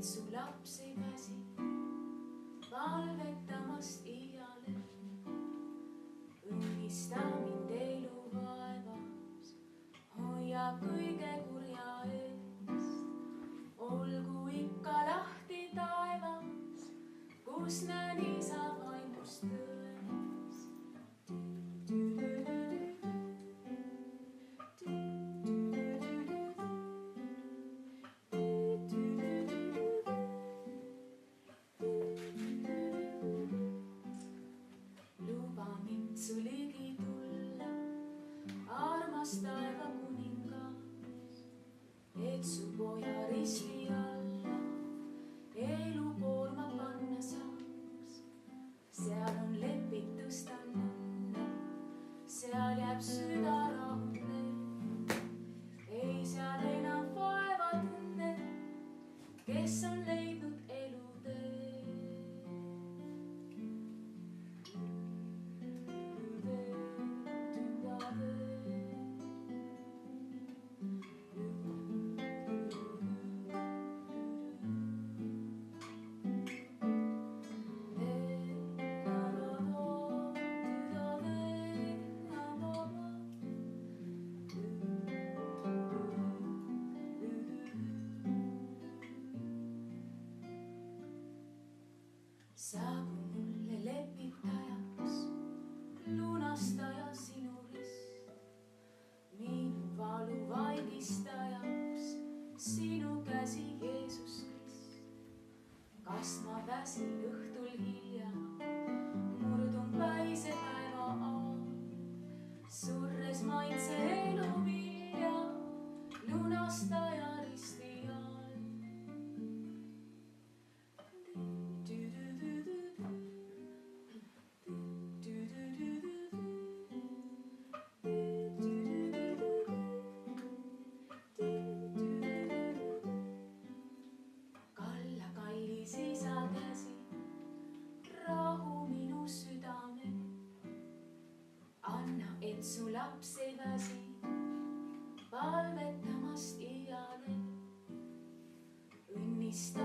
et su laps ei väsi valvetamast iiale. Õnnista mind elu vaevas, hoia kõige kurja eest. Olgu ikka lahti taevas, kus näen isa vaimust tõest. Luba mind su ligi tulla, armas taeva kuningas, et su poja risti alla elukoorma panna saaks. Seal on lepitust õnne, seal jääb süda rahule. Ei seal enam vaeva tunne, kes on leidnud elutee. Saabu mulle lepitajaks, lunastaja sinu rist, minu valu vaigistajaks, sinu käsi Jeesus Krist. Kas ma väsin õhtul hilja, murdun päise päeva all, surres maitse elu vilja, lunastaja risti all. Kalla kallis isa käsi, rahu minu südame. Anna, et su laps ei väsi valvetamast iiale. Õnnista